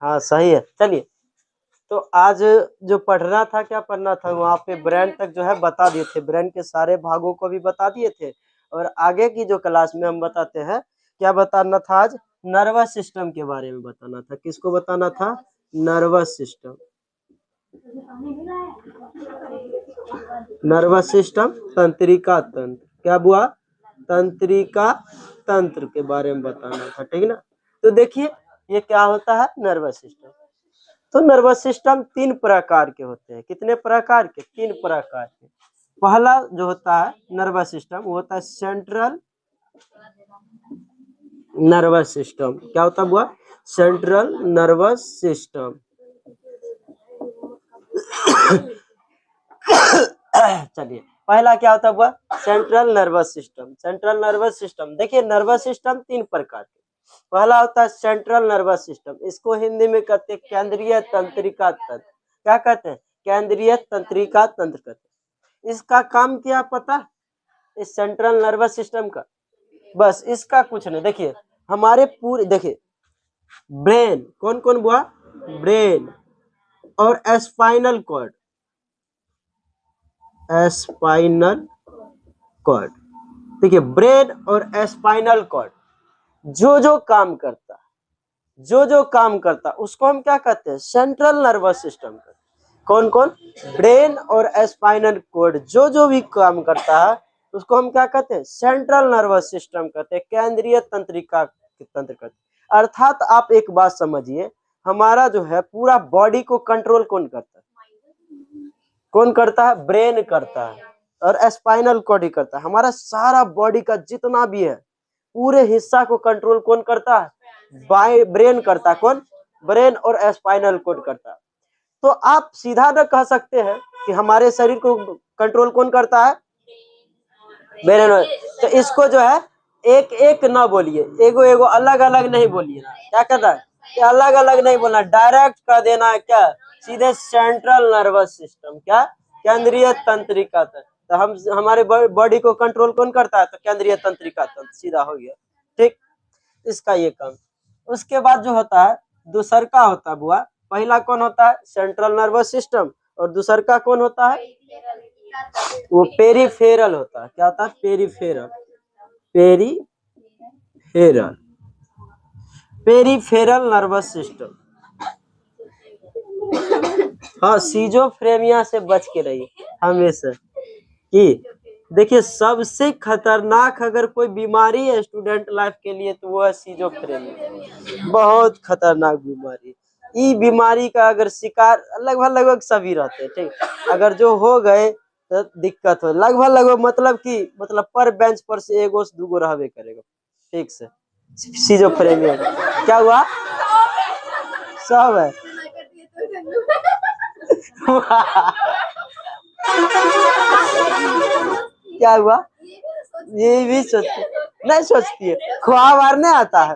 हाँ सही है। चलिए, तो आज जो पढ़ना था, क्या पढ़ना था, वहाँ पे ब्रेन तक जो है बता दिए थे, ब्रेन के सारे भागों को भी बता दिए थे। और आगे की जो क्लास में हम बताते हैं, क्या बताना था आज, नर्वस सिस्टम के बारे में बताना था। किसको बताना था, नर्वस सिस्टम। नर्वस सिस्टम, तंत्रिका तंत्र, क्या हुआ, तंत्रिका तंत्र के बारे में बताना था, ठीक ना। तो देखिए ये क्या होता है, नर्वस सिस्टम। तो नर्वस सिस्टम 3 प्रकार के होते हैं। कितने प्रकार के, 3 प्रकार के। पहला जो होता है नर्वस सिस्टम, वो होता है सेंट्रल नर्वस सिस्टम। क्या होता है हुआ, सेंट्रल नर्वस सिस्टम। चलिए, पहला क्या होता हुआ, central nervous system. Central nervous system, देखिए नर्वस सिस्टम 3 प्रकार के। पहला होता है सेंट्रल नर्वस सिस्टम, इसको हिंदी में कहते हैं केंद्रीय तंत्रिका तंत्र। क्या कहते हैं, केंद्रीय तंत्रिका तंत्र कहते हैं। इसका काम क्या पता, इस सेंट्रल नर्वस सिस्टम का, बस इसका कुछ नहीं। देखिए हमारे पूरे, देखिए ब्रेन, कौन कौन हुआ, ब्रेन और स्पाइनल कॉर्ड, स्पाइनल कॉर्ड। देखिए ब्रेन और स्पाइनल कॉर्ड जो काम करता है, जो काम करता है उसको हम क्या कहते हैं, सेंट्रल नर्वस सिस्टम कहते हैं। कौन कौन, ब्रेन और स्पाइनल कॉर्ड जो भी काम करता है उसको हम क्या कहते हैं, सेंट्रल नर्वस सिस्टम कहते हैं, केंद्रीय तंत्रिका तंत्र कहते हैं। अर्थात आप एक बात समझिए, हमारा जो है पूरा बॉडी को कंट्रोल कौन करता है, कौन करता है, ब्रेन करता है और स्पाइनल कॉर्ड ही करता है। हमारा सारा बॉडी का जितना भी है पूरे हिस्सा को कंट्रोल कौन करता है, ब्रेन करता है। कौन, ब्रेन और स्पाइनल कॉर्ड करता है। तो आप सीधा न कह सकते हैं कि हमारे शरीर को कंट्रोल कौन करता है, ब्रेन। तो इसको जो है एक एक ना बोलिए, एगो एगो अलग अलग नहीं बोलिए। क्या करना है, अलग अलग नहीं बोलना, डायरेक्ट कह देना है क्या, सीधे सेंट्रल नर्वस सिस्टम, क्या, केंद्रीय तंत्रिका तंत्र। तो हम हमारे बॉडी को कंट्रोल कौन करता है, तो केंद्रीय तंत्रिका तंत्र, सीधा हो गया, ठीक। इसका ये काम। उसके बाद जो होता है दूसर का होता है बुआ, पहला कौन होता है, सेंट्रल नर्वस सिस्टम, और दूसर का कौन होता है, वो पेरीफेरल होता है। क्या होता है, peripheral, peripheral, peripheral nervous system. हाँ, सीजोफ्रेनिया से बच के रहिए हमेशा। कि देखिए सबसे खतरनाक अगर कोई बीमारी है स्टूडेंट लाइफ के लिए तो वो है सीजोफ्रेनिया। बहुत खतरनाक बीमारी। ई बीमारी का अगर शिकार लगभग सभी रहते हैं, ठीक। अगर जो हो गए तो दिक्कत हो, लगभग मतलब कि मतलब पर बेंच पर से एगो से दूगो रहबे करेगा, ठीक से। सीजोफ्रेनिया क्या हुआ, सब है। क्या हुआ, ये भी सोचती नहीं, सोचती है, ख्वाब आर नहीं आता है,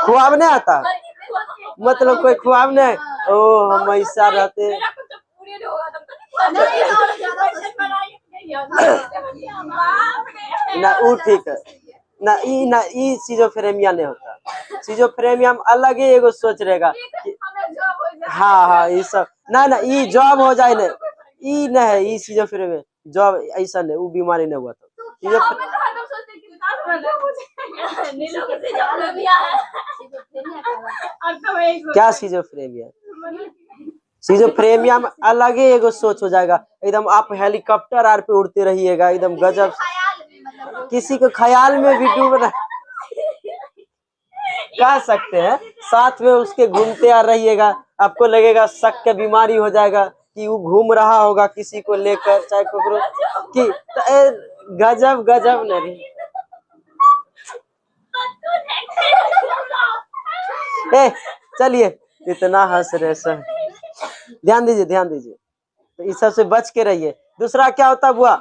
ख्वाब नहीं आता है, मतलब कोई ख्वाब नहीं, ओ हम ऐसा रहते। ना वो ठीक है, ना ई सीजोफ्रेनिया नहीं होता। सीजोफ्रेनिया में अलग ही एगो सोच रहेगा। हाँ ये सब ना ई जॉब हो जाए ना, ई नहीं है, ई सीजोफ्रेनिया जॉब ऐसा नहीं, वो बीमारी नहीं हुआ था। क्या सीजोफ्रेनिया, सीजोफ्रेनिया में अलग ही एगो सोच हो जाएगा एकदम। आप हेलीकॉप्टर आर पे उड़ते रहिएगा एकदम गजब, किसी को ख्याल में भी डूब कह सकते हैं, साथ में उसके घूमते आ रहिएगा, आपको लगेगा शक के बीमारी हो जाएगा कि वो घूम रहा होगा किसी को लेकर, चाहे कि गजब गजब नहीं। चलिए इतना हंस रहे सर, ध्यान दीजिए ध्यान दीजिए, तो इस सब से बच के रहिए। दूसरा क्या होता बुआ,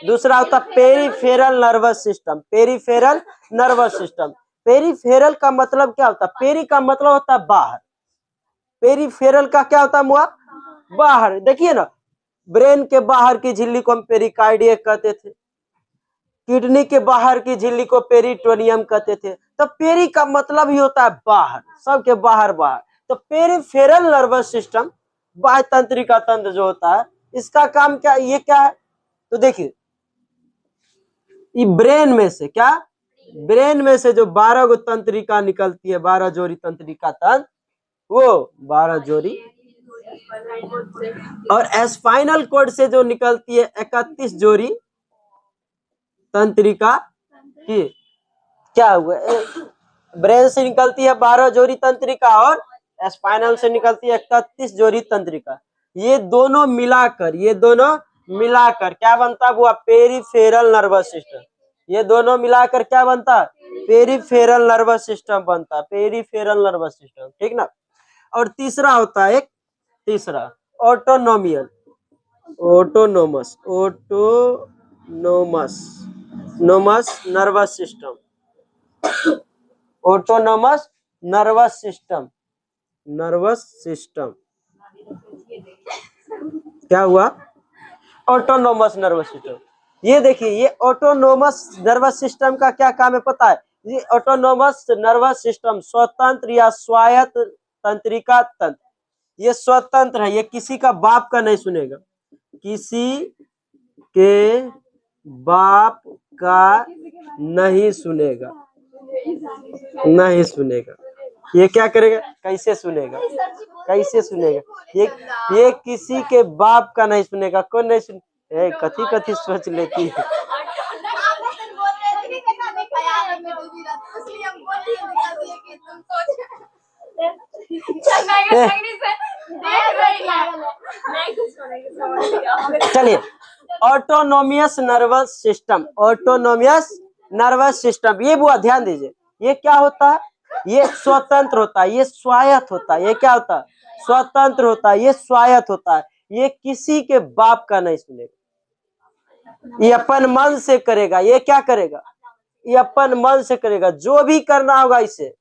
दूसरा होता peripheral nervous system. Peripheral nervous system, peripheral का मतलब क्या होता है, पेरी का मतलब होता है बाहर, पेरीफेरल का क्या होता है मुआ, बाहर। देखिए ना, ब्रेन के बाहर की झिल्ली को हम पेरिकार्डिया कहते थे, किडनी के बाहर की झिल्ली को पेरिटोनियम कहते थे। तो पेरी का मतलब ही होता है बाहर, सबके बाहर बाहर। तो पेरिफेरल नर्वस सिस्टम, बाह्य तंत्रिका तंत्र जो होता है, इसका काम क्या, ये क्या है, तो देखिए ये ब्रेन में से क्या, ब्रेन में से जो 12 गो तंत्रिका निकलती है, 12 जोड़ी तंत्रिका तंत्र, वो 12 जोड़ी, और स्पाइनल कॉर्ड से जो निकलती है 31 जोड़ी तंत्रिका की, क्या हुआ, ब्रेन से निकलती है 12 जोड़ी तंत्रिका और स्पाइनल से निकलती है 31 जोड़ी तंत्रिका। ये दोनों मिलाकर क्या बनता है, वो पेरिफेरल नर्वस सिस्टम। ये दोनों मिलाकर क्या बनता है, पेरिफेरल नर्वस सिस्टम बनता है, पेरिफेरल नर्वस सिस्टम, ठीक ना। और तीसरा होता है तीसरा autonomic, autonomous nervous system, autonomous nervous system क्या हुआ, ऑटोनोमस नर्वस सिस्टम। ये देखिए, ये ऑटोनोमस नर्वस सिस्टम का क्या काम है पता है, ये ऑटोनोमस नर्वस सिस्टम स्वतंत्र या स्वायत्त तंत्रिका तंत्र, ये स्वतंत्र है, ये किसी का बाप का नहीं सुनेगा, किसी के बाप का नहीं सुनेगा, नहीं सुनेगा। ये क्या करेगा, कैसे सुनेगा, ये किसी के बाप का नहीं सुनेगा, कौन नहीं सुन, कथी कथी सोच लेती है। चलिए, ऑटोनोमियस नर्वस सिस्टम, ऑटोनोमियस नर्वस सिस्टम, ये बुआ ध्यान दीजिए, ये क्या होता है, ये स्वतंत्र होता है, ये स्वायत्त होता है, ये क्या होता है, स्वतंत्र होता है, ये स्वायत्त होता है, ये किसी के बाप का नहीं सुनेगा, ये अपन मन से करेगा, ये क्या करेगा, ये अपन मन से करेगा, जो भी करना होगा इसे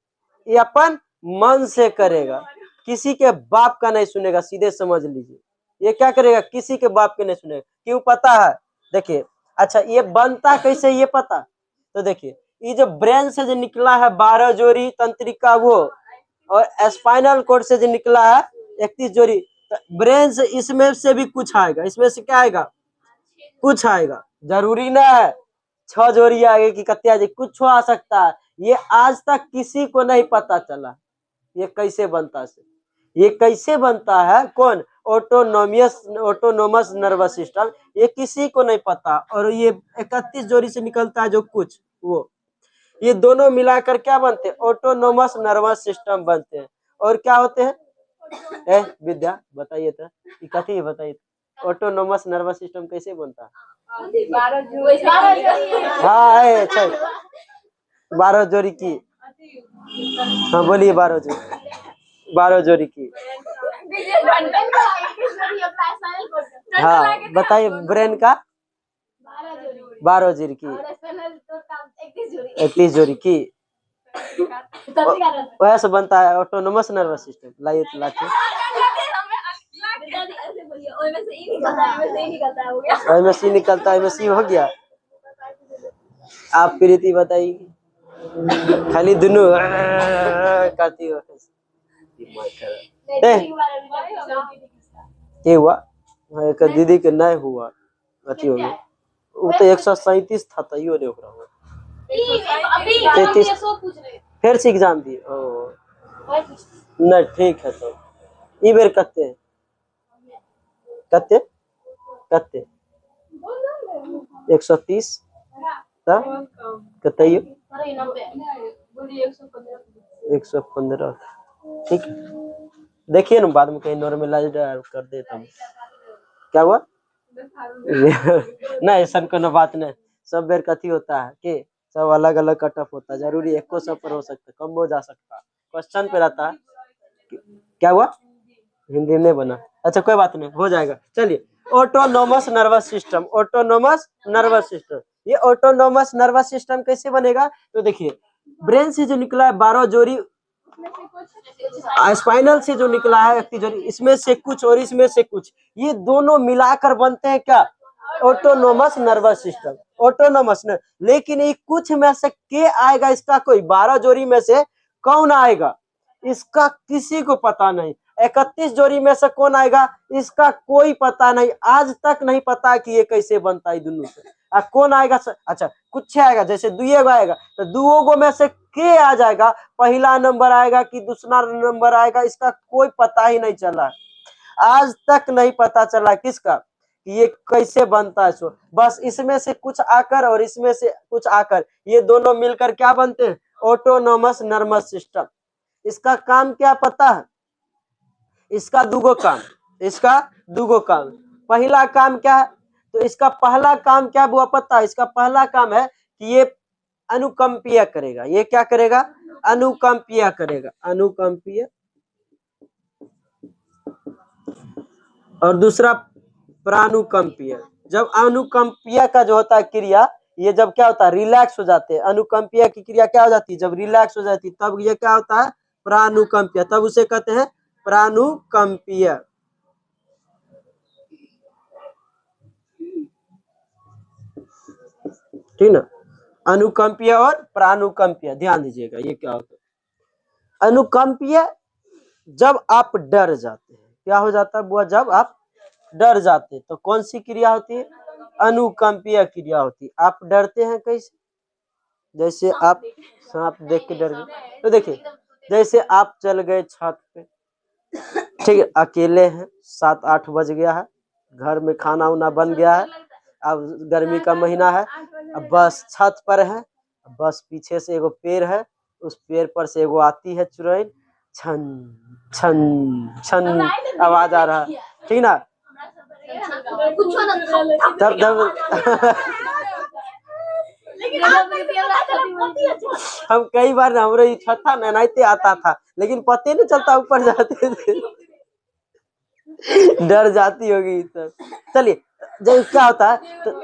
ये अपन मन से करेगा, किसी के बाप का नहीं सुनेगा, सीधे समझ लीजिए, ये क्या करेगा, किसी के बाप के नहीं सुनेगा। क्यों पता है, देखिए, अच्छा ये बनता कैसे ये पता, तो देखिए ये जो ब्रेन से जो निकला है 12 जोड़ी तंत्रिका वो, और स्पाइनल कॉर्ड से जो निकला है 31 जोड़ी, तो ब्रेन से इसमें से भी कुछ आएगा, इसमें से क्या आएगा, कुछ आएगा, जरूरी ना है 6 जोड़ी आगे की कत्ते आ जाए, कुछ आ सकता है। ये आज तक किसी को नहीं पता चला ये कैसे बनता है, ये कैसे बनता है, कौन, ऑटोनोमस नर्वस सिस्टम, ये किसी को नहीं पता। और ये 31 जोड़ी से निकलता है जो कुछ वो, ये दोनों मिलाकर क्या बनते हैं, ऑटोनोमस नर्वस सिस्टम बनते हैं। और क्या होते हैं, विद्या बताइए तो, कथी बताइए, ऑटोनोमस नर्वस सिस्टम कैसे बनता है, हाँ है, अच्छा 12 जोड़ी की, हाँ बोलिए, 12 जोड़ी की, हाँ बताइए, ब्रेन का 12 जोड़ी की, 31 जोड़ी की, वैसे बनता है ऑटोनोमस नर्वस सिस्टम। लाइए तो लाके, में सी निकलता है, में सी हो गया। आप प्रीति बताइए, खाली दोनों करती हो, ये हुआ एक दीदी के नहीं हुआ, अथी हो गया, वो तो 137 था, तैयो नहीं हो रहा, 33 फिर से एग्जाम दिए, नहीं ठीक है, तो ई बेर कत्ते कत्ते कत्ते 130 तैयो 115, ठीक है, देखिए ना बाद में कहीं नॉर्मलाइज कर देता हूँ। क्या हुआ नहीं, ऐसा कोनो बात नहीं, सब बेर कथी होता है कि सब अलग अलग कट ऑफ होता है, जरूरी एक को सब पर हो सकता है, कम हो जा सकता है, क्वेश्चन पे रहता है। क्या हुआ, हिंदी में नहीं बना, अच्छा कोई बात नहीं, हो जाएगा। चलिए, autonomous nervous system, autonomous nervous system, ये ऑटोनोमस नर्वस सिस्टम कैसे बनेगा, तो देखिए ब्रेन से जो निकला है 12 जोड़ी, स्पाइनल से जो निकला है 31 जोड़ी, इसमें से कुछ और इसमें से कुछ, ये दोनों मिलाकर बनते हैं क्या, ऑटोनोमस नर्वस सिस्टम, ऑटोनोमस न, लेकिन ये कुछ में से के आएगा, इसका कोई 12 जोड़ी में से कौन आएगा, इसका किसी को पता नहीं। 31 जोड़ी में से कौन आएगा इसका कोई पता नहीं, आज तक नहीं पता कि ये कैसे बनता है दोनों से। कौन आएगा अच्छा कुछ आएगा, जैसे दुए गो आएगा तो दुओ गो में से के आ जाएगा, पहला नंबर आएगा कि दूसरा नंबर आएगा, इसका कोई पता ही नहीं चला, आज तक नहीं पता चला किसका कि ये कैसे बनता है। सो बस इसमें से कुछ आकर और इसमें से कुछ आकर ये दोनों मिलकर क्या बनते हैं, ऑटोनोमस नर्वस सिस्टम। इसका काम क्या पता है, इसका दुगो काम, इसका दुगो काम। पहला काम क्या है, तो इसका पहला काम क्या हुआ पता है, इसका पहला काम है कि ये अनुकंपीय करेगा। ये क्या करेगा, अनुकंपीय करेगा, अनुकंपीय। और दूसरा प्रानुकंपीय। जब अनुकंपीय का जो होता है क्रिया, ये जब क्या होता है रिलैक्स हो जाते हैं, अनुकंपीय की क्रिया क्या हो जाती है जब रिलैक्स हो जाती है, तब ये क्या होता है प्रानुकंपीय, तब उसे कहते हैं प्रानुकंपीय। ठीक ना, अनुकंपीय और प्रानुकंपीय, ध्यान दीजिएगा ये क्या होता है। अनुकंपीय जब आप डर जाते हैं, क्या हो जाता है बुआ, जब आप डर जाते हैं तो कौन सी क्रिया होती है, अनुकंपीय क्रिया होती है। आप डरते हैं कैसे, जैसे आप सांप देख के डर गए, तो देखिए जैसे आप चल गए छत पे, ठीक है, अकेले हैं, 7-8 बज गया है, घर में खाना उना बन गया है, अब गर्मी का महीना है, अब बस छत पर है, बस पीछे से एगो पेड़ है, उस पेड़ पर से एगो आती है चुड़ैल, छन छन छन आवाज आ रहा है, ठीक ना, तब हम कई बार ना हमारे छत था नहाते आता था, लेकिन पता नहीं चलता ऊपर जाते थे, डर जाती होगी तो। चलिए जब क्या होता है तो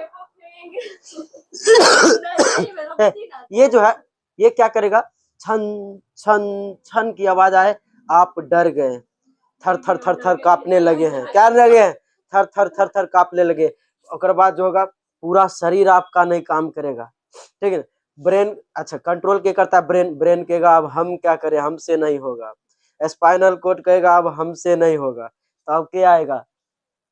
ये जो है ये क्या करेगा, छन छन छन की आवाज आए, आप डर गए, थर थर थर थर कांपने लगे हैं, क्या लगे हैं, थर थर थर थर कांपने लगे। और बाद जो होगा पूरा शरीर आपका नहीं काम करेगा, ठीक है, ब्रेन अच्छा कंट्रोल क्या करता है, ब्रेन, ब्रेन कहेगा अब हम क्या करें, हमसे नहीं होगा, स्पाइनल कोड कहेगा अब हमसे नहीं होगा, तो अब क्या आएगा,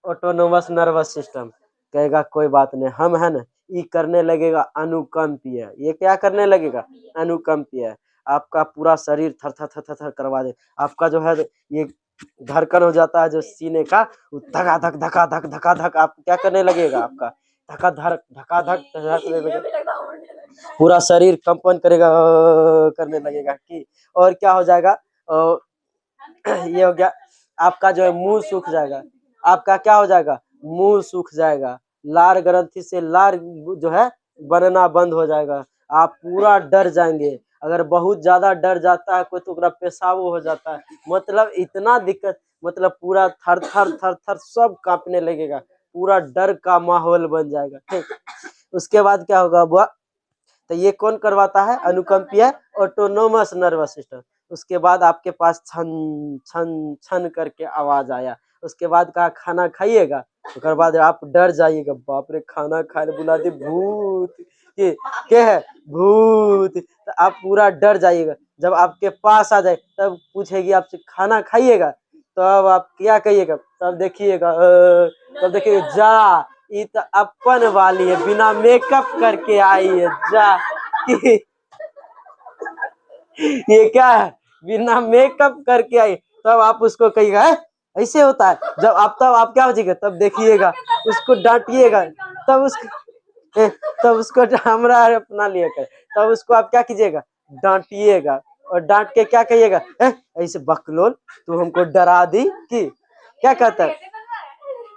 ऑटोनोमस नर्वस सिस्टम कहेगा कोई बात नहीं, हम है ना, ये करने लगेगा अनुकंपीय। ये क्या करने लगेगा, अनुकंपीय, आपका पूरा शरीर थर थर थर थर थर करवा दे, आपका जो है ये धड़कन हो जाता है जो सीने का, धका धक धका धक धका धक, आप क्या करने लगेगा, आपका धका धक धका धक धकने लगेगा, पूरा शरीर कंपन करेगा, करने लगेगा कि, और क्या हो जाएगा, ये हो गया आपका जो है मुंह सूख जाएगा, आपका क्या हो जाएगा, मुंह सूख जाएगा, लार ग्रंथि से लार जो है बनना बंद हो जाएगा, आप पूरा डर जाएंगे, अगर बहुत ज्यादा डर जाता है कोई तो पेशाब हो जाता है, मतलब इतना दिक्कत, मतलब पूरा थर थर थर थर सब कांपने लगेगा, पूरा डर का माहौल बन जाएगा, ठीक। उसके बाद क्या होगा बुआ, तो ये कौन करवाता है, अनुकंपीय ऑटोनोमस नर्वस सिस्टम। उसके बाद आपके पास छन छन छन करके आवाज आया, उसके बाद कहा खाना खाइएगा, उसके बाद आप डर जाइएगा, बाप रे खाना खाने बुला दे, भूत के क्या है, भूत, तो आप पूरा डर जाइएगा। जब आपके पास आ जाए तब पूछेगी आपसे खाना खाइएगा, तो अब आप क्या कहिएगा, तब देखिएगा तब देखिएगा जा ये तो अपन वाली है, बिना मेकअप करके आई है, जा कि ये क्या है, बिना मेकअप करके आई, तब आप उसको कहिएगा ऐसे होता है, जब आप तब आप क्या हो जाएगा, तब देखिएगा उसको डांटिएगा, तब उसको तब उसको हमरा अपना लिया कर, तब उसको आप क्या कीजिएगा, डांटिएगा, और डांट के क्या कहिएगा, ऐसे बकलोल तू हमको डरा दी कि, क्या कहता है,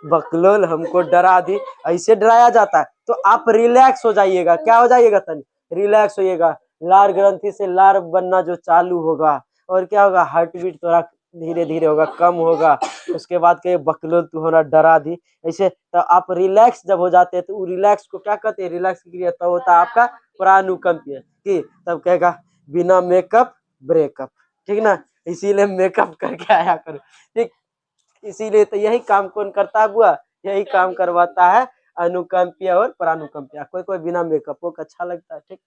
बकलोल हमको डरा दी, ऐसे डराया जाता है। तो आप रिलैक्स हो जाइएगा, क्या हो जाइएगा, तन रिलैक्स होइएगा, लार ग्रंथि से लार बनना जो चालू होगा, और क्या होगा, हार्ट बीट थोड़ा धीरे धीरे होगा, कम होगा, उसके बाद के बकलोल तू हमारा डरा दी, ऐसे तो आप रिलैक्स जब हो जाते हैं, तो रिलैक्स को क्या कहते हैं, रिलैक्स की क्रिया तो होता है आपका प्रानुकंपीय, कि तब कहेगा बिना मेकअप ब्रेकअप, ठीक ना, इसीलिए मेकअप करके आया करो, ठीक। इसीलिए तो यही काम कौन करता है बुआ, यही काम करवाता है अनुकंपीय और प्रानुकंपीय, कोई कोई बिना मेकअप को अच्छा लगता है, ठीक।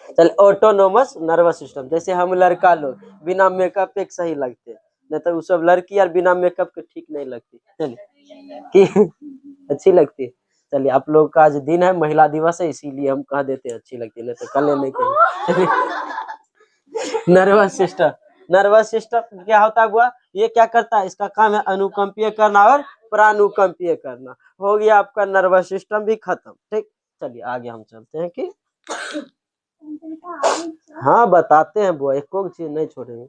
चल ऑटोनोमस नर्वस सिस्टम, जैसे हम लड़का लोग बिना मेकअप एक सही लगते हैं, नहीं तो वो सब लड़की यार बिना मेकअप के ठीक नहीं लगती। चलिए कि अच्छी लगती है। चलिए आप लोग का आज दिन है, महिला दिवस है, इसीलिए हम कह देते हैं अच्छी लगती है, नहीं तो कल नहीं कहेंगे। नर्वस सिस्टम, नर्वस सिस्टम क्या होता है बुआ? ये क्या करता है? इसका काम है अनुकंपीय करना और प्रानुकंपीय करना। हो गया आपका नर्वस सिस्टम भी खत्म। ठीक, चलिए आगे हम चलते हैं कि हाँ बताते हैं बुआ, एक को चीज नहीं छोड़ेंगे।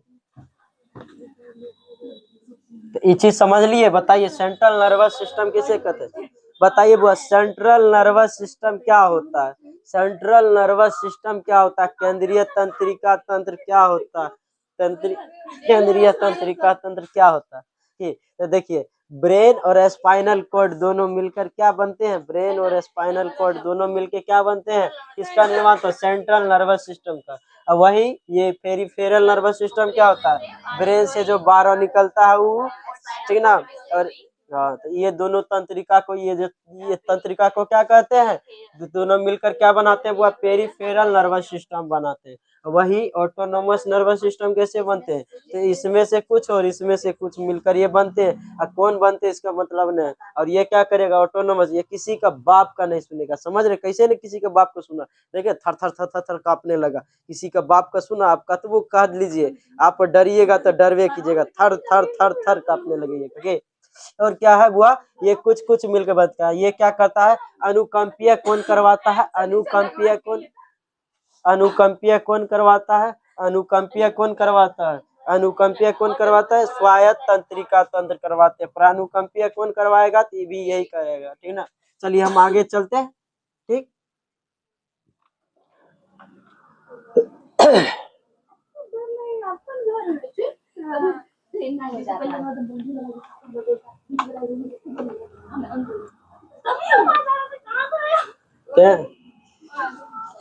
तो ये चीज समझ लिए, बताइए सेंट्रल नर्वस सिस्टम किसे कहते हैं? बताइए बुआ, सेंट्रल नर्वस सिस्टम क्या होता है? सेंट्रल नर्वस सिस्टम क्या होता है? केंद्रीय तंत्रिका तंत्र क्या होता है? केंद्रीय तंत्रिका तंत्र क्या होता है? ठीक, तो देखिए ब्रेन और स्पाइनल कॉर्ड दोनों मिलकर क्या बनते हैं? ब्रेन और स्पाइनल कॉर्ड दोनों मिलकर क्या बनते हैं? किसका निर्माण? तो सेंट्रल नर्वस सिस्टम का। अब वही ये पेरिफेरल नर्वस सिस्टम क्या होता है? ब्रेन से जो बाहर निकलता है वो, ठीक ना। और हाँ, तो ये दोनों तंत्रिका को, ये तंत्रिका को क्या कहते हैं? दोनों मिलकर क्या बनाते हैं? वो पेरिफेरल नर्वस सिस्टम बनाते हैं। वही ऑटोनोमस नर्वस सिस्टम कैसे बनते हैं? तो इसमें से कुछ और इसमें से कुछ मिलकर ये बनते हैं। और कौन बनते हैं इसका मतलब नहीं। और ये क्या करेगा ऑटोनोमस? ये किसी का बाप का नहीं सुनेगा, समझ रहे? कैसे नहीं किसी का बाप को सुना? देखिए थर थर थर थर थर कांपने लगा। किसी का बाप का सुना आप कतबो कह लीजिए, आप डरिएगा तो डरवे कीजिएगा, थर थर थर थर कांपने लगेगा। और क्या है बुआ? ये कुछ कुछ मिलकर बनता है। ये क्या करता है? अनुकंपीय कौन करवाता है? अनुकंपीय कौन? अनुकंपीय कौन करवाता है? अनुकंपीय कौन करवाता है? अनुकंपीय कौन करवाता है? स्वायत्त तंत्रिका तंत्र करवाते हैं। प्रानुकंपीय कौन करवाएगा? तो ये भी यही करेगा, ठीक ना। चलिए हम आगे चलते हैं। ठीक,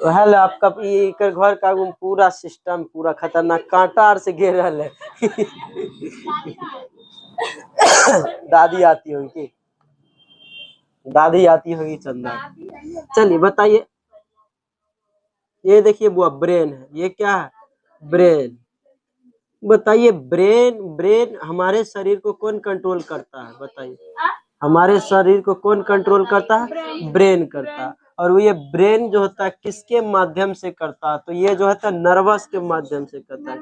हेलो आपका ये घर का पूरा सिस्टम पूरा खतरनाक कांटा आर से घेर रहा है। दादी आती होगी, दादी आती होगी चंदा। चलिए बताइए, ये देखिए बुआ ब्रेन है, ये क्या है? ब्रेन। बताइए ब्रेन, ब्रेन हमारे शरीर को कौन कंट्रोल करता है? बताइए हमारे शरीर को कौन कंट्रोल करता है? ब्रेन करता है। और ये ब्रेन जो होता है किसके माध्यम से करता है? तो ये जो होता है नर्वस के माध्यम से करता है।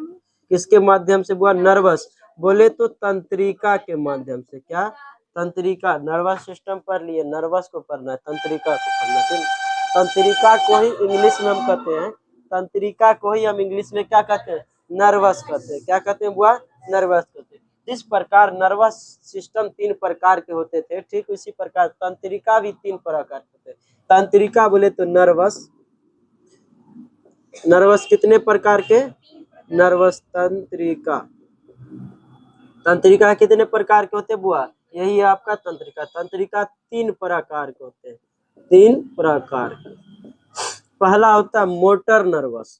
किसके माध्यम से बुआ? नर्वस। बोले तो तंत्रिका के माध्यम से। क्या? तंत्रिका। नर्वस सिस्टम पढ़ लिए, नर्वस को पढ़ना है, तंत्रिका को पढ़ना है। तंत्रिका को ही इंग्लिश में हम कहते हैं, तंत्रिका को ही हम इंग्लिश में क्या कहते हैं? नर्वस कहते हैं। क्या कहते हैं बुआ? नर्वस कहते हैं। जिस प्रकार नर्वस सिस्टम 3 प्रकार के होते थे, ठीक उसी प्रकार तंत्रिका भी 3 प्रकार के होते हैं। तंत्रिका बोले तो नर्वस, नर्वस कितने प्रकार के? नर्वस तंत्रिका, तंत्रिका कितने प्रकार के होते हैं बुआ? यही है आपका तंत्रिका। तंत्रिका 3 प्रकार के होते हैं, 3 प्रकार के। पहला होता है मोटर नर्वस।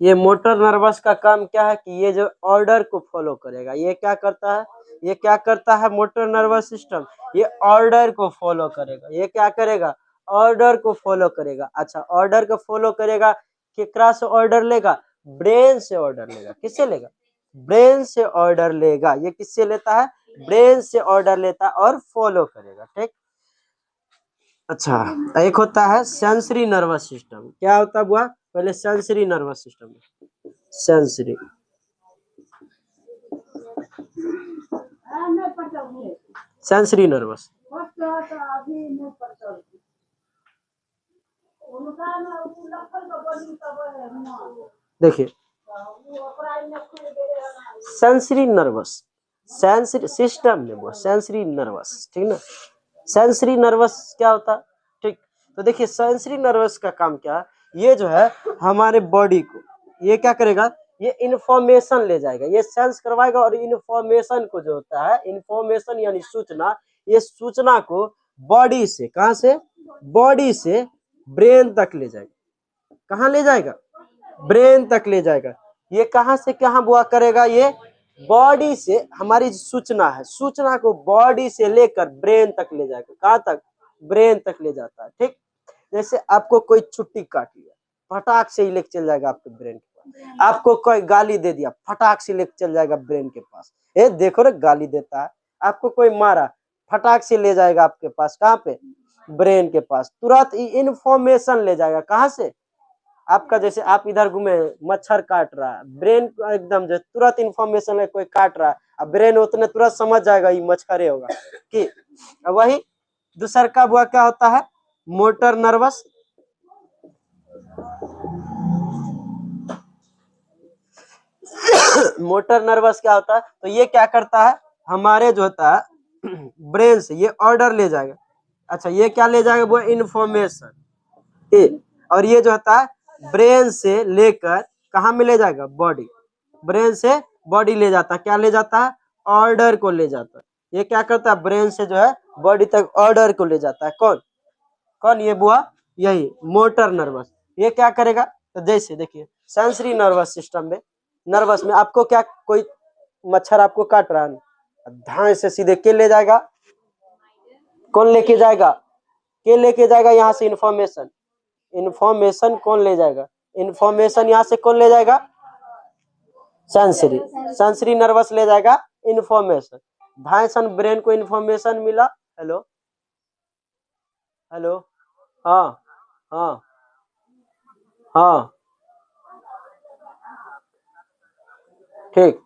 ये मोटर नर्वस का काम क्या है? कि ये जो ऑर्डर को फॉलो करेगा। ये क्या करता है? ये क्या करता है मोटर नर्वस सिस्टम? ये ऑर्डर को फॉलो करेगा। ये क्या करेगा? ऑर्डर को फॉलो करेगा। अच्छा, ऑर्डर को फॉलो करेगा, केकरा से ऑर्डर लेगा? ब्रेन से ऑर्डर लेगा। किससे लेगा? ब्रेन से ऑर्डर लेगा। ये किससे लेता है? ब्रेन से ऑर्डर लेता है और फॉलो करेगा। ठीक, अच्छा एक होता है सेंसरी नर्वस सिस्टम। क्या होता है बुआ? पहले sensory nervous system, sensory, sensory nervous. देखिए सेंसरी नर्वस, सेंसरी सिस्टम में वो सेंसरी नर्वस, ठीक ना। सेंसरी नर्वस क्या होता? ठीक, तो देखिए सेंसरी नर्वस का काम क्या? ये जो है हमारे बॉडी को ये क्या करेगा? ये इंफॉर्मेशन ले जाएगा, ये सेंस करवाएगा। और इंफॉर्मेशन को जो होता है, इंफॉर्मेशन यानी सूचना, ये सूचना को बॉडी से, कहां से? बॉडी से ब्रेन तक ले जाएगा। कहां ले जाएगा? ब्रेन तक ले जाएगा। ये कहां से कहां बुआ करेगा? ये बॉडी से, हमारी सूचना है, सूचना को बॉडी से लेकर ब्रेन तक ले जाएगा। कहां तक? ब्रेन तक ले जाता है। ठीक, जैसे आपको कोई छुट्टी काट लिया, फटाक से ही लेके चल जाएगा आपके ब्रेन के पास। आपको कोई गाली दे दिया, फटाक से लेके चल जाएगा ब्रेन के पास। ए देखो रे गाली देता है। आपको कोई मारा, फटाक से ले जाएगा आपके पास, कहाँ पे? ब्रेन के पास। तुरंत इंफॉर्मेशन ले जाएगा, कहाँ से? आपका जैसे आप इधर घूमे, मच्छर काट रहा है, ब्रेन एकदम जो तुरंत इंफॉर्मेशन है, कोई काट रहा है, अब ब्रेन उतने तुरंत समझ जाएगा ये मच्छरे होगा कि। वही दूसर का बुआ क्या होता है? Motor nervous. मोटर नर्वस क्या होता है? तो ये क्या करता है, हमारे जो होता है ब्रेन से ये ऑर्डर ले जाएगा। अच्छा, ये क्या ले जाएगा? वो इंफॉर्मेशन। और ये जो होता है ब्रेन से लेकर कहाँ में ले जाएगा? बॉडी। ब्रेन से बॉडी ले जाता है, क्या ले जाता है? ऑर्डर को ले जाता है। ये क्या करता है? ब्रेन से जो है बॉडी तक ऑर्डर को ले जाता है। कौन कौन? ये बुआ, यही मोटर नर्वस। ये क्या करेगा? तो जैसे देखिए सेंसरी नर्वस सिस्टम में, नर्वस में आपको क्या, कोई मच्छर आपको काट रहा है, ध्यान से सीधे के ले जाएगा? कौन लेके जाएगा? के लेके जाएगा यहाँ से इंफॉर्मेशन। इंफॉर्मेशन कौन ले जाएगा? इंफॉर्मेशन यहाँ से कौन ले जाएगा? सेंसरी नर्वस ले जाएगा इंफॉर्मेशन। ढाई सन ब्रेन को इंफॉर्मेशन मिला। हेलो हेलो, हाँ हाँ हाँ, ठीक।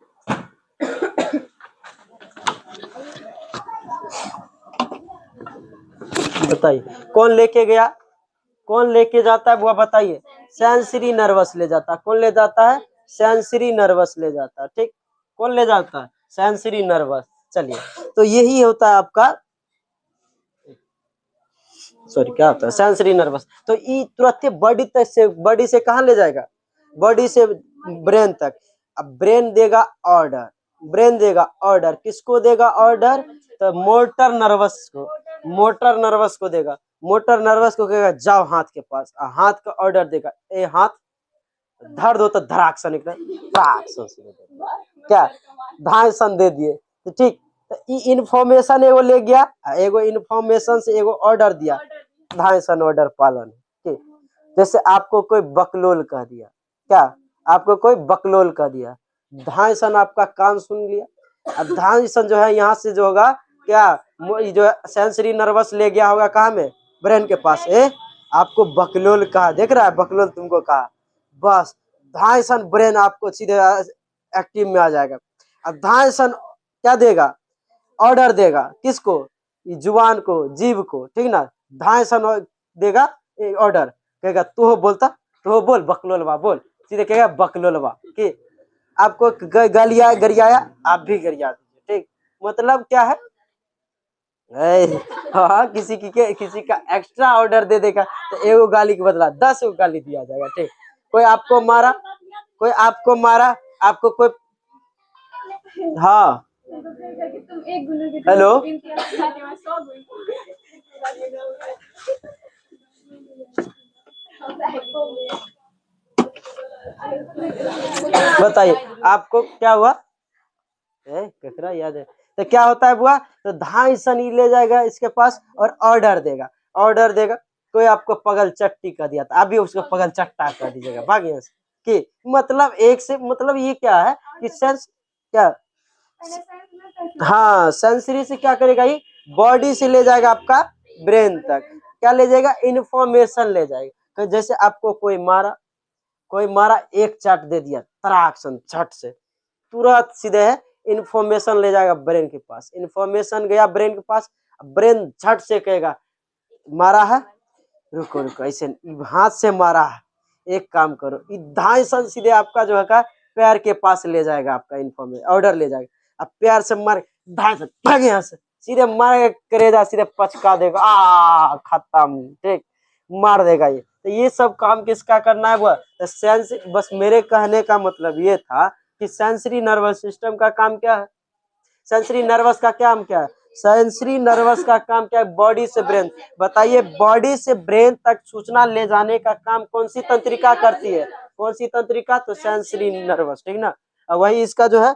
बताइए कौन लेके गया? कौन लेके जाता है बुआ, बताइए? सेंसरी नर्वस ले जाता है। कौन ले जाता है? सेंसरी नर्वस ले जाता है। ठीक, कौन ले जाता है? Sensory nervous. चलिए, तो यही होता है आपका, सॉरी क्या होता है? Sensory nervous. तो ये तुरंत बॉडी तक से, बॉडी से कहाँ ले जाएगा? बॉडी से ब्रेन तक। अब ब्रेन देगा ऑर्डर, ब्रेन देगा ऑर्डर, किसको देगा ऑर्डर? तो मोटर नर्वस को, मोटर नर्वस को देगा। मोटर नर्वस को कहेगा जाओ हाथ के पास, हाथ का ऑर्डर देगा, ए हाथ धर दो, तो धड़ाक सन क्या धायसन दे दिए। तो ठीक, तो इंफॉर्मेशन एगो ले गया, एगो इंफॉर्मेशन से एगो ऑर्डर दिया, धायसन ऑर्डर पालन। ठीक, जैसे आपको कोई बकलोल कह दिया, क्या आपको कोई बकलोल कह दिया, धायसन आपका कान सुन लिया। अब धायसन जो है यहाँ से जो होगा क्या, जो सेंसरी नर्वस ले गया होगा कहाँ में? ब्रेन के पास। आपको बकलोल कहा, देख रहा है, बकलोल तुमको कहा, बस धायसन ब्रेन आपको सीधे एक्टिव में आ जाएगा। अब धायसन क्या देगा? ऑर्डर देगा, किसको? जुबान को, जीभ को, ठीक ना? धायसन देगा ऑर्डर, कहेगा तू हो बोलता, तू हो बोल बकलोलवा बोल, सीधे कहेगा बकलोलवा कि आपको गलिया गरियाया, आप भी गरिया दीजिए। ठीक, मतलब क्या है? हाँ, किसी का एक्स्ट्रा ऑर्डर दे देगा तो एगो गाली के बदला 10 गो गाली दिया जाएगा। ठीक, कोई आपको मारा, कोई आपको मारा, आपको कोई, हाँ हेलो, बताइए आपको क्या हुआ? ककरा याद है? तो क्या होता है बुआ? तो धायसन ही ले जाएगा इसके पास और ऑर्डर देगा, ऑर्डर देगा। कोई आपको पगल चट्टी कर दिया था, अभी उसको पगल चट्टा कर दीजिएगा, भाग यहाँ से। कि मतलब एक से, मतलब ये क्या है कि सेंस क्या, हाँ सेंसरी से क्या करेगा? ये बॉडी से ले जाएगा आपका ब्रेन तक, क्या ले जाएगा? इंफॉर्मेशन ले जाएगा। तो जैसे आपको कोई मारा, एक चाट दे दिया, तराक्सन झट से, तुरंत सीधे है इंफॉर्मेशन ले जाएगा ब्रेन के पास। इंफॉर्मेशन गया ब्रेन के पास, ब्रेन झट से कहेगा मारा है, रुको रुको, ऐसे हाथ से मारा है, एक काम करो, धायसन सीधे आपका जो है का पैर के पास ले जाएगा, आपका इंफॉर्मेशन ऑर्डर ले जाएगा। अब प्यार से मार, धायसन भाग यहाँ से, सीधे मार करेगा, सीधे पचका देगा, खत्म। ठीक, मार देगा ये। तो ये सब काम किसका करना है? वो सेंस। बस मेरे कहने का मतलब ये था कि सेंसरी नर्वस सिस्टम का काम क्या है? सेंसरी नर्वस का काम क्या है? सेंसरी नर्वस का काम क्या है? बॉडी से ब्रेन। बताइए, बॉडी से ब्रेन तक सूचना ले जाने का काम कौन सी तंत्रिका करती है? कौन सी तंत्रिका? तो सेंसरी नर्वस, ठीक ना? वही इसका जो है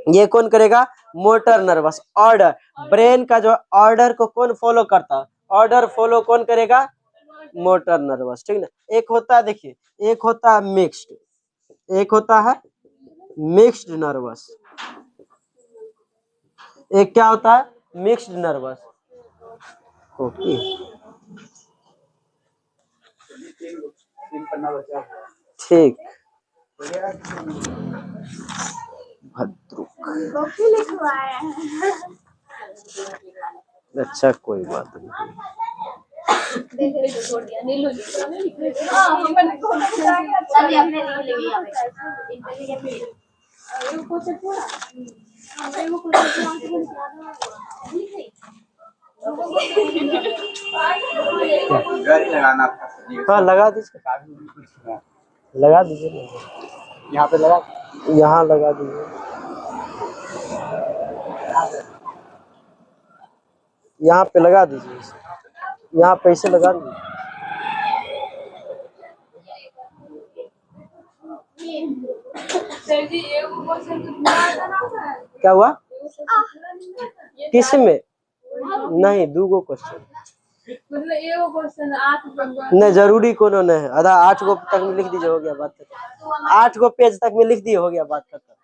ये कौन करेगा? Motor nervous. ऑर्डर, ब्रेन का जो ऑर्डर को कौन फॉलो करता है, ऑर्डर फॉलो कौन करेगा, मोटर नर्वस, ठीक ना। एक होता है, देखिए एक होता है मिक्स्ड, एक होता है मिक्स्ड नर्वस, एक क्या होता है मिक्स्ड नर्वस। ओके ठीक, अच्छा कोई बात नहीं। हाँ लगा दीजिए, लगा दीजिए, यहाँ पे लगा, यहाँ लगा दीजिए, यहाँ पे लगा दीजिए, यहाँ पैसे लगा दीजिए। क्या हुआ, किस में, नहीं दूगो क्वेश्चन नहीं, जरूरी कोनो नहीं है, आधा 8 गो तक में लिख दीजिए, हो गया बात खत्म। 8 गो पेज तक में लिख दिए, हो गया बात खत्म।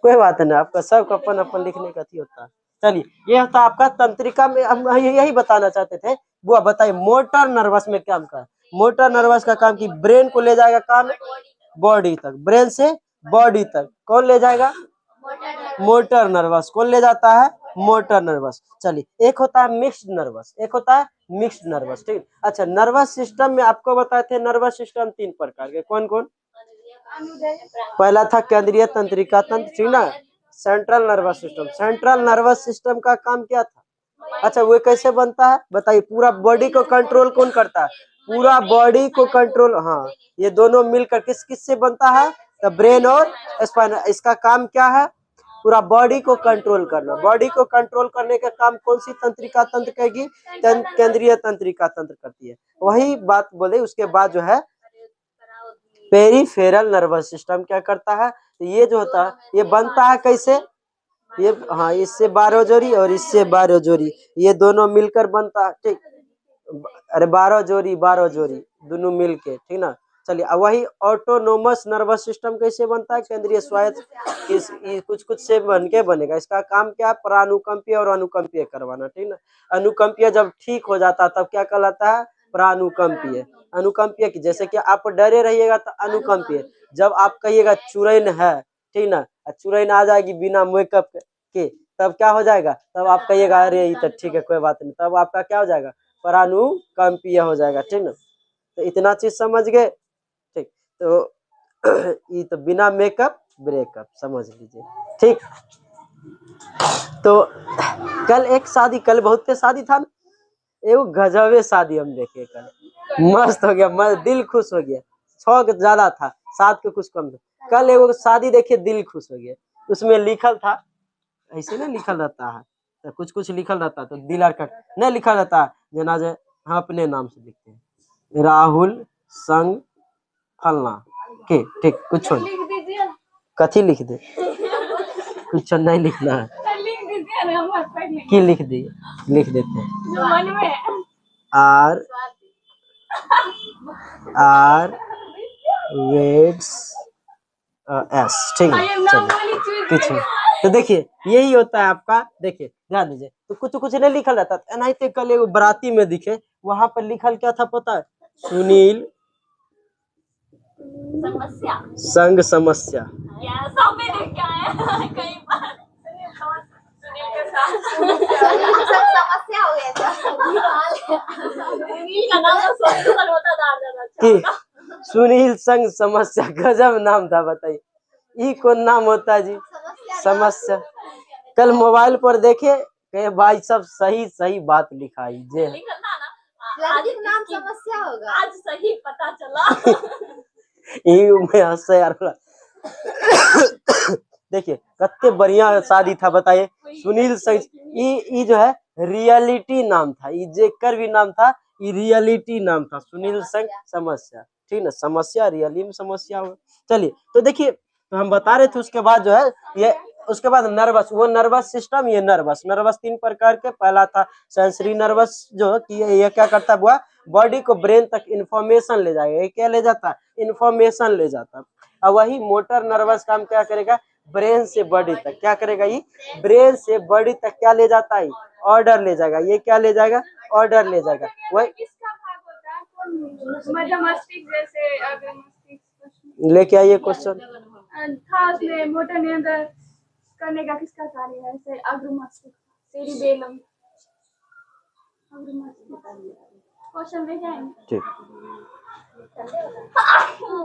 कोई बात नहीं, आपका सब अपन अपन लिखने का होता है। चलिए, ये होता आपका तंत्रिका में, हम यही बताना चाहते थे। वो बताइए मोटर नर्वस में क्या काम, मोटर नर्वस का काम की ब्रेन को ले जाएगा काम बॉडी तक, ब्रेन से बॉडी तक कौन ले जाएगा, मोटर नर्वस। कौन ले जाता है, मोटर नर्वस। चलिए, एक होता है मिक्स्ड नर्वस, एक होता है मिक्स्ड नर्वस, ठीक। अच्छा, नर्वस सिस्टम में आपको बताए थे नर्वस सिस्टम 3 प्रकार के, कौन कौन, पहला था केंद्रीय तंत्रिका तंत्र, ठीक ना, central nervous system. Central nervous system का काम क्या था, अच्छा वो कैसे बनता है बताइए, पूरा बॉडी को कंट्रोल कौन करता है, पूरा बॉडी को कंट्रोल, हाँ ये दोनों मिलकर किस किस से बनता है, तो ब्रेन और स्पाइनल। इसका काम क्या है, पूरा बॉडी को कंट्रोल करना। बॉडी को कंट्रोल करने का काम कौन सी तंत्रिका तंत्र करेगी, केंद्रीय तंत्रिका तंत्र करती है। वही बात बोले, उसके बाद जो है पेरिफेरल नर्वस सिस्टम क्या करता है, तो ये जो होता है ये बनता है कैसे, ये हाँ इससे 12 जोड़ी और इससे 12 जोड़ी, ये दोनों मिलकर बनता है, ठीक। अरे 12 जोड़ी, 12 जोड़ी दोनों मिलके, ठीक ना। चलिए, अब वही ऑटोनोमस नर्वस सिस्टम कैसे बनता है, केंद्रीय स्वायत्त, कुछ कुछ से बन के बनेगा। इसका काम क्या है, प्रानुकंपीय और अनुकंपीय करवाना, ठीक ना। अनुकंपीय जब ठीक हो जाता है तब क्या कहलाता है, प्रानुकंपीय। अनुकंपीय की जैसे कि आप डरे रहिएगा तो अनुकंपीय, जब आप कहिएगा चुड़ैल है, ठीक ना, चुड़ैल आ जाएगी बिना मेकअप के, तब क्या हो जाएगा, तब आप कहिएगा अरे ये तो ठीक है कोई बात नहीं, तब आपका क्या हो जाएगा, प्रानुकंपीय हो जाएगा, ठीक ना। तो इतना चीज समझ गए, ठीक। तो ये तो बिना मेकअप ब्रेकअप समझ लीजिए, ठीक। तो कल एक शादी, कल बहुत के शादी था ना, एगो गजबे शादी हम देखे कल, मस्त हो गया, मस्त दिल खुश हो गया। 6 के ज्यादा था, 7 के कुछ कम था। कल एगो शादी देखे दिल खुश हो गया, उसमें लिखल था, ऐसे ना लिखल रहता है, तो कुछ कुछ लिखल रहता है, तो दिल का नहीं लिखल रहता है, जना जे हम अपने नाम से लिखते हैं, राहुल संग फलना के, ठीक, कुछ कथी लिख दे, कुछ नहीं लिखना है, की लिख दिए, लिख देते हैं आर आर वेड्स एस, ठीक है। चलिए कुछ तो देखिए यही होता है आपका, देखिए ध्यान दीजिए, तो कुछ कुछ नहीं लिखल रहता था, नहीं तो कल एगो बराती में दिखे, वहां पर लिखल क्या था पता है, सुनील संग समस्या, कि सुनील संग समस्या, गजब नाम था, बताइए ये कौन नाम होता है जी, समस्या। कल मोबाइल पर देखे, कहे भाई सब सही सही बात लिखाई जे नाम समस्या होगा, आज सही पता चला। में हंसे यार। देखिए कितने बढ़िया शादी था, बताइए सुनील संग, ये जो है रियलिटी नाम था, ये जेकर भी नाम था, ये रियलिटी नाम था, सुनील संग समस्या, ठीक ना, समस्या रियली में समस्या हो। चलिए तो देखिए, तो हम बता रहे थे उसके बाद जो है ये उसके बाद नर्वस, वो नर्वस सिस्टम, ये नर्वस। नर्वस 3 प्रकार के, पहला था सेंसरी नर्वस, जो कि ये क्या करता है, बुआ बॉडी को ब्रेन तक इंफॉर्मेशन ले जाएगा। ये क्या ले जाता है, इंफॉर्मेशन ले जाता है। और वही मोटर नर्वस काम क्या करेगा, ब्रेन से बॉडी तक क्या करेगा, ये ब्रेन से बॉडी तक क्या ले जाता है, ऑर्डर ले जाएगा। ये क्या ले जाएगा, ऑर्डर ले जाएगा। वही किसका भाग होता है, मतलब मस्तिष्क जैसे, अगर मस्तिष्क लेके आइए क्वेश्चन। था उसमें मोटर नियंत्रण करने का किसका कार्य है, जैसे अग्र मस्तिष्क, सेरिबेलम, अग्र मस्तिष्क। क्वेश्चन ले जाएंगे, ठीक,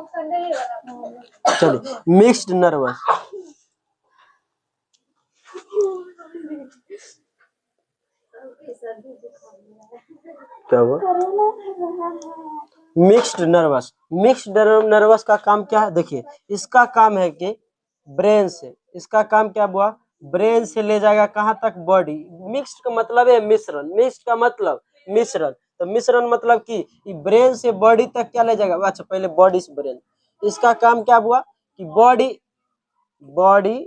संडे वाला। चलिए मिक्स्ड नर्वस। क्या हुआ, मिक्स्ड नर्वस। मिक्स्ड नर्वस का काम क्या है, देखिए इसका काम है कि ब्रेन से, इसका काम क्या हुआ, ब्रेन से ले जाएगा कहाँ तक, बॉडी। मिक्स्ड का मतलब है मिश्रण, मिक्स्ड का मतलब मिश्रण। तो मिश्रण मतलब कि ब्रेन से बॉडी तक क्या ले जाएगा, अच्छा पहले बॉडी से ब्रेन। इसका काम क्या हुआ कि बॉडी बॉडी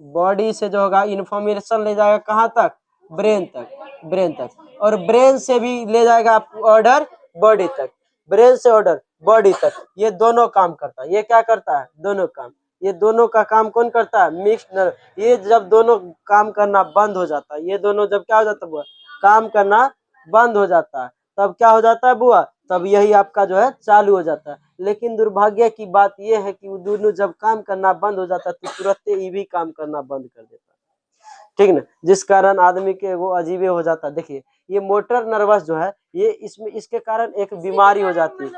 बॉडी से जो होगा इंफॉर्मेशन ले जाएगा कहाँ तक, ब्रेन तक, ब्रेन तक। और ब्रेन से भी ले जाएगा ऑर्डर बॉडी तक, ब्रेन से ऑर्डर बॉडी तक। ये दोनों काम करता है। ये क्या करता है, दोनों काम। ये दोनों का काम कौन करता है, मिक्स्ड नर्व। ये जब दोनों काम करना बंद हो जाता है, ये दोनों जब क्या हो जाता है बुआ, काम करना बंद हो जाता है, तब क्या हो जाता है बुआ, तब यही आपका जो है चालू हो जाता है। लेकिन दुर्भाग्य की बात यह है कि वो दोनों जब काम करना बंद हो जाता है तो तुरंत ये भी काम करना बंद कर देता है, ठीक ना, जिस कारण आदमी के वो अजीबे हो जाता है। देखिए ये मोटर नर्वस जो है, ये इसमें इसके कारण एक बीमारी हो जाती है।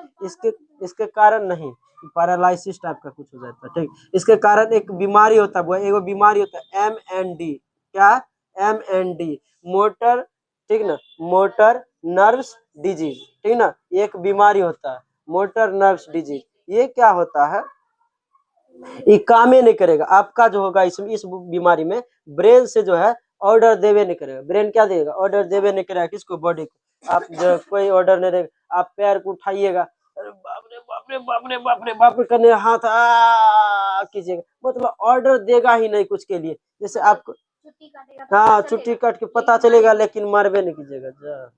इसके कारण नहीं, पैरालिसिस टाइप का कुछ हो जाता है, ठीक। इसके कारण एक बीमारी होता है, वो एक बीमारी होता है MND। क्या, MND, मोटर, ठीक ना, मोटर नर्व्स डिजीज, ठीक ना, एक बीमारी होता है मोटर नर्व्स डिजीज। ये क्या होता है, ये काम ही नहीं करेगा आपका जो होगा इसमें, इस बीमारी में ब्रेन से जो है ऑर्डर देवे नहीं करेगा। ब्रेन क्या देगा, ऑर्डर देवे नहीं करेगा, किसको, बॉडी को। आप जो कोई ऑर्डर नहीं देगा, आप पैर को उठाइएगा, अरे बाप रे बाप रे बाप रे बाप रे बाप रे करने हाथ कीजिएगा, मतलब ऑर्डर देगा ही नहीं कुछ के लिए। जैसे आपको हाँ छुट्टी काट के पता चलेगा, लेकिन मारवे नहीं कीजिएगा,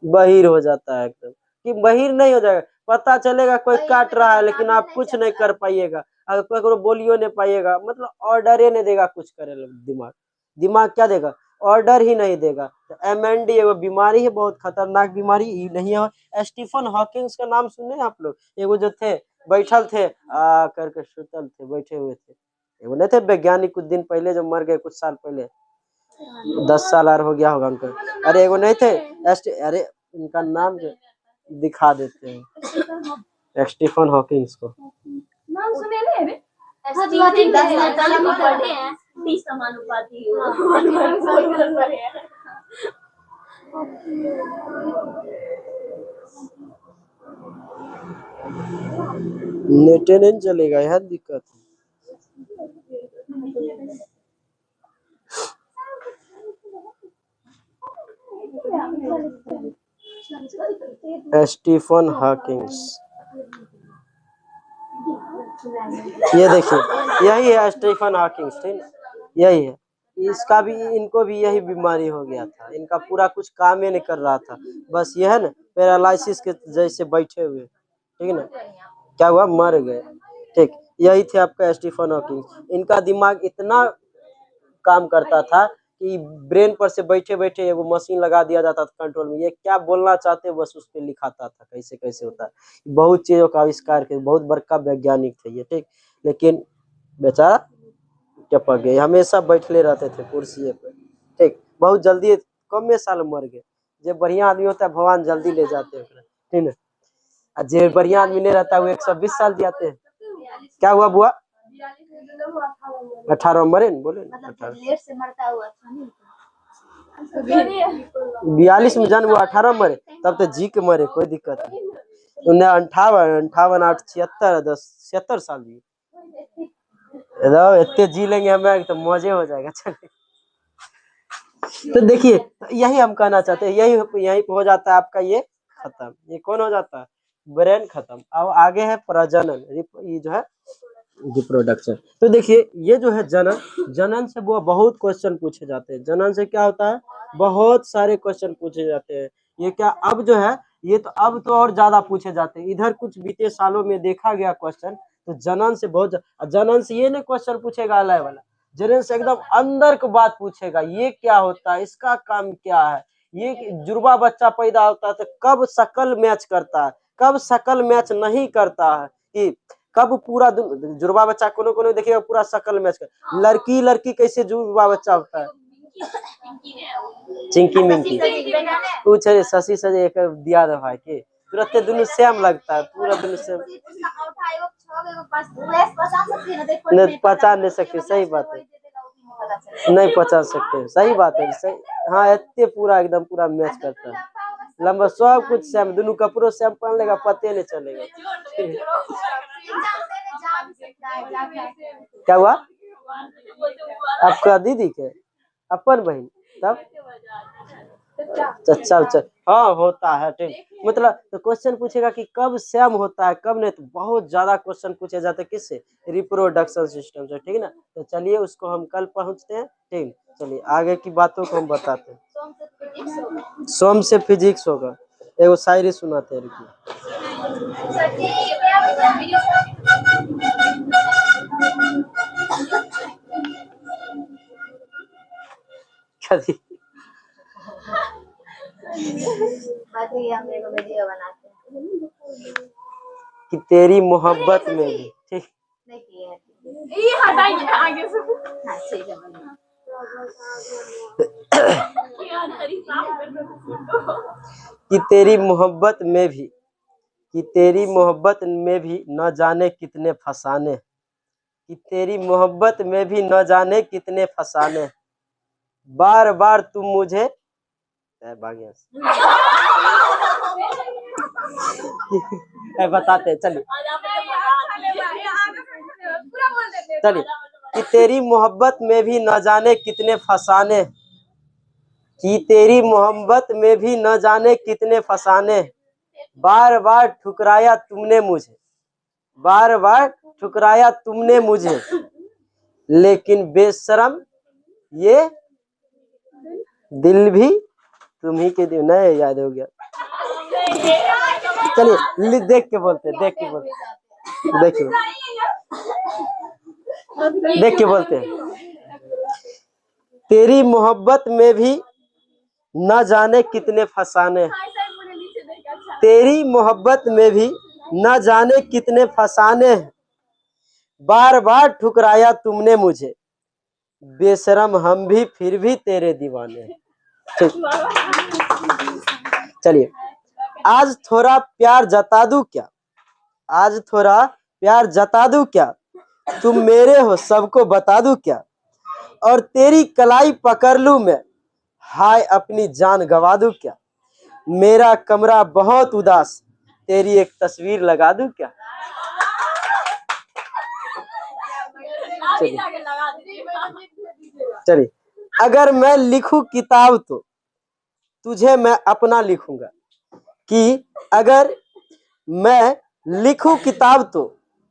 बहिर हो जाता है एकदम, कि बहिर नहीं हो जाएगा, पता चलेगा कोई काट रहा है लेकिन आप कुछ नहीं कर पाइएगा, अगर कोई बोलियो नहीं पाइएगा, मतलब ऑर्डर ही नहीं देगा कुछ करे। दिमाग दिमाग क्या देगा, ऑर्डर ही नहीं देगा। तो MND वो बीमारी है, बहुत खतरनाक बीमारी। ये नहीं है, स्टीफन हॉकिंग्स का नाम सुने आप लोग, एगो जो थे बैठल थे करके सुतल थे, बैठे हुए थे, एगो नहीं थे वैज्ञानिक, कुछ दिन पहले जो मर गए, कुछ साल पहले, 10 साल और हो गया होगा उनको। अरे एगो नहीं थे, अरे उनका नाम जो दिखा देते हैं, स्टीफन हॉकिंग्स को। नाम सुने नहीं रे, नेटे नहीं चलेगा, यह दिक्कत है। स्टीफन हॉकिंग्स, ये देखिए यही है स्टीफन हॉकिंग्स, ठीक है, यही है। इसका भी, इनको भी यही बीमारी हो गया था, इनका पूरा कुछ काम ही नहीं कर रहा था, बस यह है ना पैरालिसिस के जैसे बैठे हुए, ठीक है ना, क्या हुआ, मर गए, ठीक। यही थे आपका स्टीफन हॉकिंग्स। इनका दिमाग इतना काम करता था कि ब्रेन पर से बैठे बैठे एगो मशीन लगा दिया जाता था कंट्रोल में, ये क्या बोलना चाहते बस उस पर लिखाता था, कैसे कैसे होता है। बहुत चीजों का आविष्कार किया, बहुत बड़का वैज्ञानिक थे ये, ठीक। लेकिन बेचारा टपक गए, हमेशा बैठले रहते थे कुर्सी पे, ठीक। बहुत जल्दी कम में साल मर गए। जो बढ़िया आदमी होता है भगवान जल्दी ले जाते हैं, ठीक है, जो बढ़िया आदमी नहीं रहता वो 120 साल जाते हैं। क्या हुआ बुआ, 18 मरे न, बोले लेट से मरता हुआ था, 42 में जन्म हुआ, 18 मरे, तब तो जी के मरे, कोई दिक्कत नहीं। उन्हें 58 8 76 76 साल जी, इतने जी लेंगे हमें तो मजे हो जाएगा। चलिए तो देखिए यही हम कहना चाहते हैं, यही हो जाता है आपका ये खत्म। ये कौन हो जाता है, ब्रेन खत्म। अब आगे है प्रजनन, ये जो है रिप्रोडक्शन। तो देखिए ये जो है जनन, जनन से वो बहुत क्वेश्चन पूछे जाते हैं। जनन से क्या होता है, बहुत सारे क्वेश्चन पूछे जाते हैं। ये क्या अब जो है, ये तो अब तो और ज्यादा पूछे जाते हैं। इधर कुछ बीते सालों में देखा गया क्वेश्चन, तो जनन से बहुत जनन से ये नहीं क्वेश्चन पूछेगा अलग वाला, जनन से एकदम अंदर की बात पूछेगा। ये क्या होता है, इसका काम क्या है, ये जुड़वा बच्चा पैदा होता है तो कब शकल मैच करता है, कब शकल मैच नहीं करता है, कि कब पूरा जुड़वा बच्चा कोनो कोनो देखिएगा पूरा शकल मैच कर, लड़की लड़की कैसे जुड़वा बच्चा होता है, चिंकी मिंकी कुछ है, शशि से एक दिया दे भाई के तुरंत दोनों सेम लगता है, पूरा दोनों सेम नहीं पहचान नहीं सकते। सही बात है, नहीं पहचान सकते, सही बात है, सही। हाँ इतने पूरा एकदम पूरा मैच करता है, लंबा सब कुछ सेम, दोनों कपड़ों सेम पहन लेगा, पते नहीं चलेगा। क्या हुआ आपका दीदी के अपन बहन, तब चचा उचा, हाँ होता है ठीक। मतलब तो क्वेश्चन पूछेगा कि कब सेम होता है कब नहीं, तो बहुत ज्यादा क्वेश्चन पूछे जाते हैं किससे, रिप्रोडक्शन सिस्टम से, ठीक है ना। तो चलिए उसको हम कल पहुंचते हैं, ठीक। चलिए आगे की बातों को हम बताते हैं। सोम से फिजिक्स होगा, एगो शायरी सुनाते हैं, रुकिए। वीडियो बनाते हैं कि तेरी मोहब्बत में भी, ठीक। नहीं किए हैं। ये हटाइए आगे से। हाँ ठीक है बना। कि तेरी मोहब्बत में भी, कि तेरी मोहब्बत में भी न जाने कितने फसाने, कि तेरी मोहब्बत में भी न जाने कितने फसाने, बार बार तुम मुझे बताते चलिए, चलिए। कि तेरी मोहब्बत में भी न जाने कितने फसाने, कि तेरी मोहब्बत में भी न जाने कितने फसाने, बार बार ठुकराया तुमने मुझे, बार बार ठुकराया तुमने मुझे, लेकिन बेशरम ये दिल भी तुम्ही के दिल, नहीं याद हो गया। चलिए देख के बोलते, देख के बोलते, देखिए देख के बोलते हैं। तेरी मोहब्बत में भी न जाने कितने फसाने, तेरी मोहब्बत में भी न जाने कितने फसाने, बार बार ठुकराया तुमने मुझे, बेशरम हम भी फिर भी तेरे दीवाने। चलिए आज थोड़ा प्यार जता दूं क्या, आज थोड़ा प्यार जता दूं क्या, तुम मेरे हो सबको बता दूं क्या, और तेरी कलाई पकड़ लूं मैं, हाय अपनी जान गवा दूं क्या, मेरा कमरा बहुत उदास, तेरी एक तस्वीर लगा दूं क्या। चलिए अगर मैं लिखूं किताब तो तुझे मैं अपना लिखूंगा, कि अगर मैं लिखूं किताब तो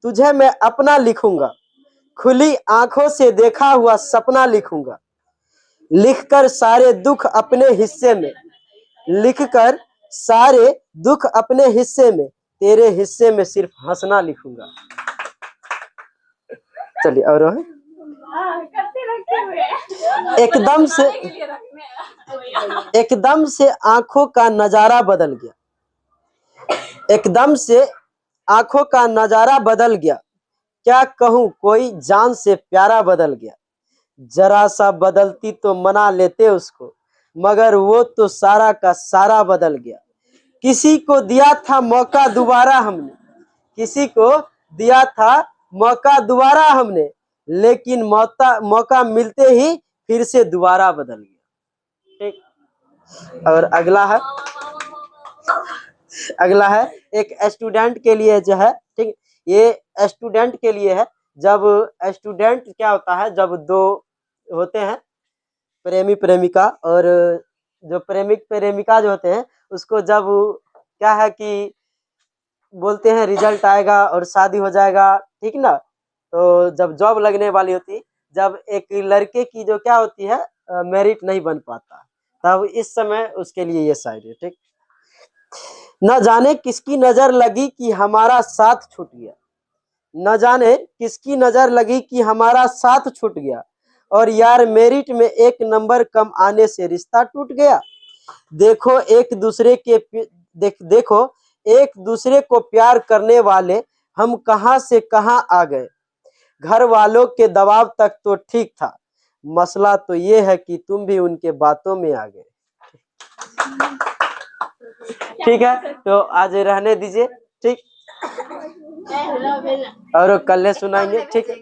तुझे मैं अपना लिखूंगा, खुली आंखों से देखा हुआ सपना लिखूंगा, लिखकर सारे दुख अपने हिस्से में, लिखकर सारे दुख अपने हिस्से में, तेरे हिस्से में सिर्फ हंसना लिखूंगा। चलिए और एकदम से, एकदम से आंखों का नजारा बदल गया, एकदम से आंखों का नजारा बदल गया, क्या कहूं कोई जान से प्यारा बदल गया, जरा सा बदलती तो मना लेते उसको, मगर वो तो सारा का सारा बदल गया। किसी को दिया था मौका दोबारा हमने, किसी को दिया था मौका दोबारा हमने, लेकिन मौका मिलते ही फिर से दोबारा बदल गया। ठीक। और अगला है, अगला है एक स्टूडेंट के लिए जो है, ठीक, ये स्टूडेंट के लिए है। जब स्टूडेंट क्या होता है, जब दो होते हैं प्रेमी प्रेमिका, और जो प्रेमिक प्रेमिका जो होते हैं उसको जब क्या है कि बोलते हैं रिजल्ट आएगा और शादी हो जाएगा, ठीक ना, तो जब जॉब लगने वाली होती, जब एक लड़के की जो क्या होती है मेरिट नहीं बन पाता, तब इस समय उसके लिए ये शायरी है। ठीक। न जाने किसकी नजर लगी कि हमारा साथ छूट गया, न जाने किसकी नजर लगी कि हमारा साथ छूट गया, और यार मेरिट में 1 नंबर कम आने से रिश्ता टूट गया। देखो एक दूसरे के देखो एक दूसरे को प्यार करने वाले हम कहां से कहां आ गए। घर वालों के दबाव तक तो ठीक था, मसला तो ये है कि तुम भी उनके बातों में आ गए। ठीक है, तो आज रहने दीजिए। ठीक, और कल सुनाएंगे। ठीक है।